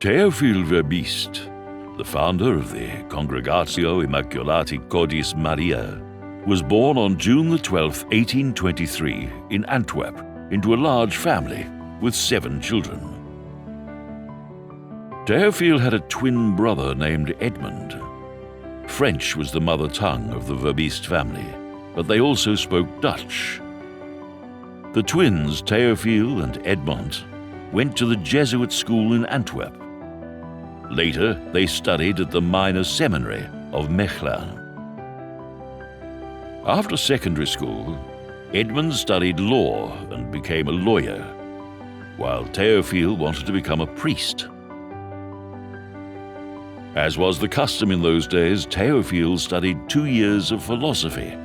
Theophile Verbiste, the founder of the Congregatio Immaculati Cordis Maria, was born on June the 12th, 1823, in Antwerp, into a large family with 7 children. Theophile had a twin brother named Edmund. French was the mother tongue of the Verbiste family, but they also spoke Dutch. The twins, Theophile and Edmund, went to the Jesuit school in Antwerp. Later, they studied at the minor seminary of Mechlin. After secondary school, Edmund studied law and became a lawyer, while Theophile wanted to become a priest. As was the custom in those days, Theophile studied 2 years of philosophy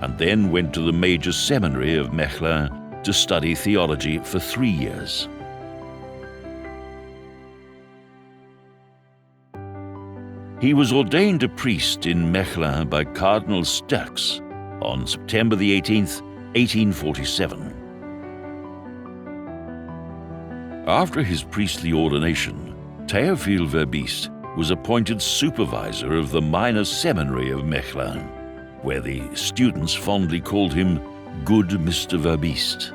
and then went to the major seminary of Mechlin to study theology for 3 years. He was ordained a priest in Mechlin by Cardinal Sterks on September the 18th, 1847. After his priestly ordination, Theophile Verbiste was appointed supervisor of the minor seminary of Mechlin, where the students fondly called him Good Mr. Verbiste.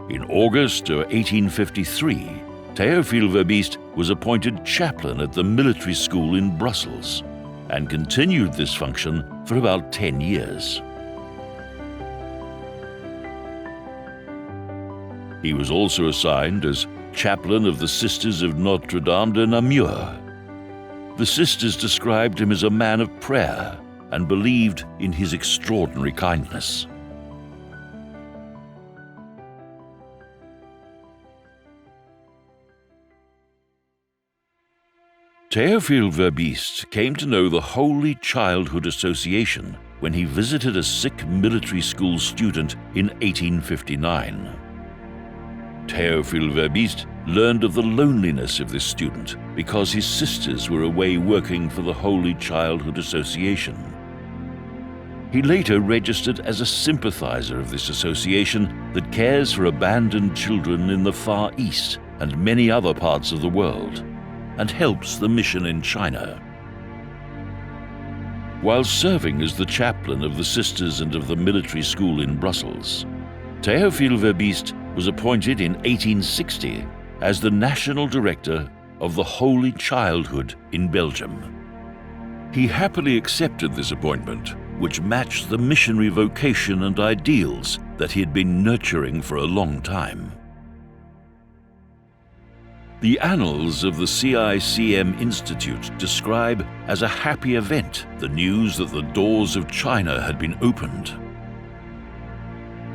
In August of 1853, Theophile Verbiste was appointed chaplain at the military school in Brussels and continued this function for about 10 years. He was also assigned as chaplain of the Sisters of Notre Dame de Namur. The sisters described him as a man of prayer and believed in his extraordinary kindness. Theophile Verbiste came to know the Holy Childhood Association when he visited a sick military school student in 1859. Theophile Verbiste learned of the loneliness of this student because his sisters were away working for the Holy Childhood Association. He later registered as a sympathizer of this association that cares for abandoned children in the Far East and many other parts of the world, and helps the mission in China. While serving as the chaplain of the sisters and of the military school in Brussels, Théophile Verbiste was appointed in 1860 as the national director of the Holy Childhood in Belgium. He happily accepted this appointment, which matched the missionary vocation and ideals that he had been nurturing for a long time. The annals of the Cicm Institute describe as a happy event the news that the doors of China had been opened.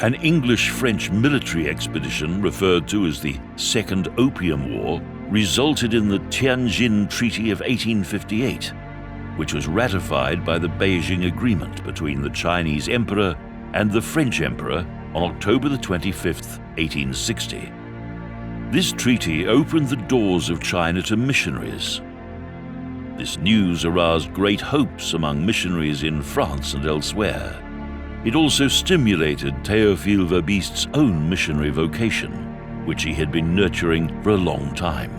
An English-French military expedition, referred to as the Second Opium War, resulted in the Tianjin Treaty of 1858, which was ratified by the Beijing Agreement between the Chinese Emperor and the French Emperor on October 25, 1860. This treaty opened the doors of China to missionaries. This news aroused great hopes among missionaries in France and elsewhere. It also stimulated Théophile Verbiste's own missionary vocation, which he had been nurturing for a long time.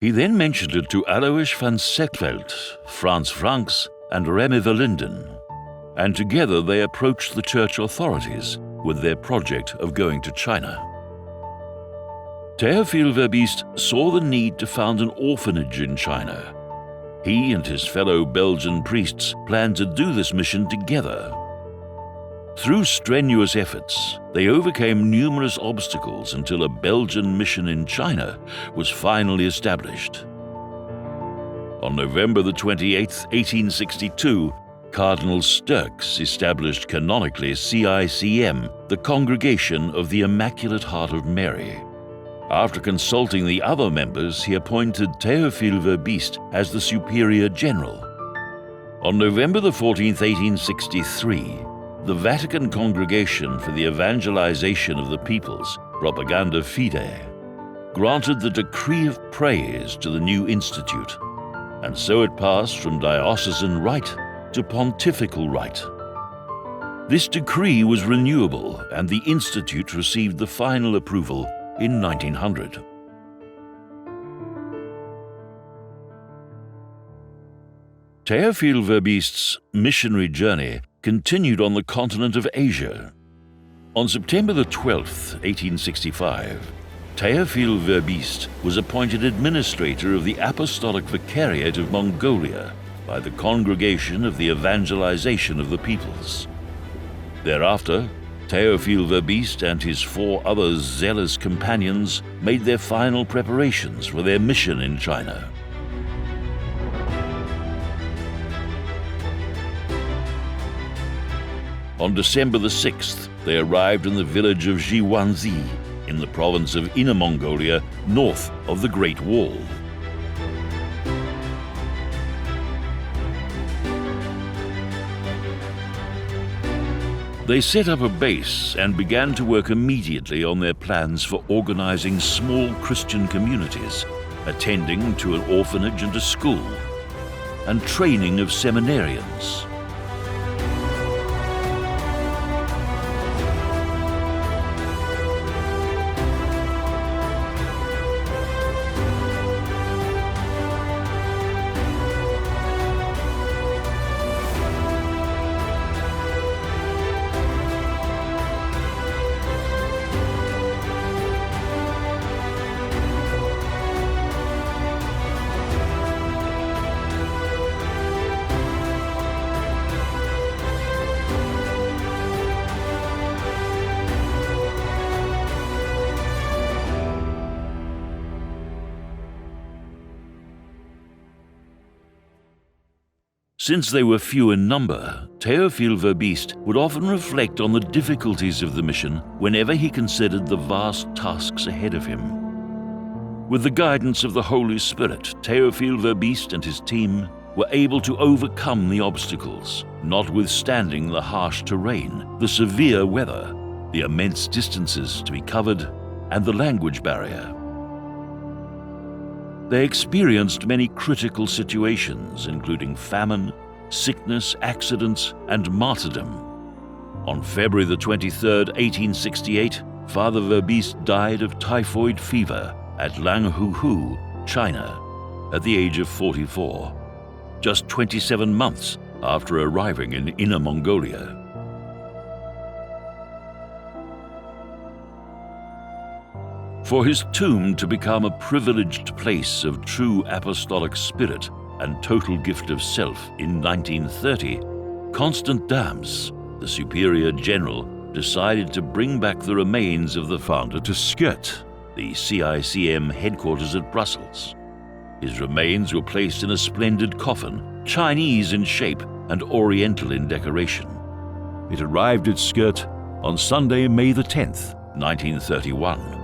He then mentioned it to Alois van Sekveld, Frans Franks, and Remy Verlinden, and together they approached the church authorities with their project of going to China. Théophile Verbiste saw the need to found an orphanage in China. He and his fellow Belgian priests planned to do this mission together. Through strenuous efforts, they overcame numerous obstacles until a Belgian mission in China was finally established. On November 28, 1862, Cardinal Sturks established canonically Cicm, the Congregation of the Immaculate Heart of Mary. After consulting the other members, he appointed Théophile Verbiste as the Superior General. On November 14, 1863, the Vatican Congregation for the Evangelization of the Peoples, Propaganda Fide, granted the Decree of Praise to the new institute, and so it passed from diocesan right to pontifical right. This decree was renewable, and the institute received the final approval in 1900. Théophile Verbiste's missionary journey continued on the continent of Asia. On September 12, 1865, Théophile Verbiste was appointed administrator of the Apostolic Vicariate of Mongolia by the Congregation of the Evangelization of the Peoples. Thereafter, Théophile Verbiste and his 4 other zealous companions made their final preparations for their mission in China. On December 6th, they arrived in the village of Jiwanzi in the province of Inner Mongolia, north of the Great Wall. They set up a base and began to work immediately on their plans for organizing small Christian communities, attending to an orphanage and a school, and training of seminarians. Since they were few in number, Théophile Verbiste would often reflect on the difficulties of the mission whenever he considered the vast tasks ahead of him. With the guidance of the Holy Spirit, Théophile Verbiste and his team were able to overcome the obstacles, notwithstanding the harsh terrain, the severe weather, the immense distances to be covered, and the language barrier. They experienced many critical situations, including famine, sickness, accidents, and martyrdom. On February the 23rd, 1868, Father Verbiest died of typhoid fever at Langhuhu, China, at the age of 44, just 27 months after arriving in Inner Mongolia. For his tomb to become a privileged place of true apostolic spirit and total gift of self in 1930, Constant Dams, the Superior General, decided to bring back the remains of the founder to Skut, the Cicm headquarters at Brussels. His remains were placed in a splendid coffin, Chinese in shape and Oriental in decoration. It arrived at Skut on Sunday, May the 10th, 1931.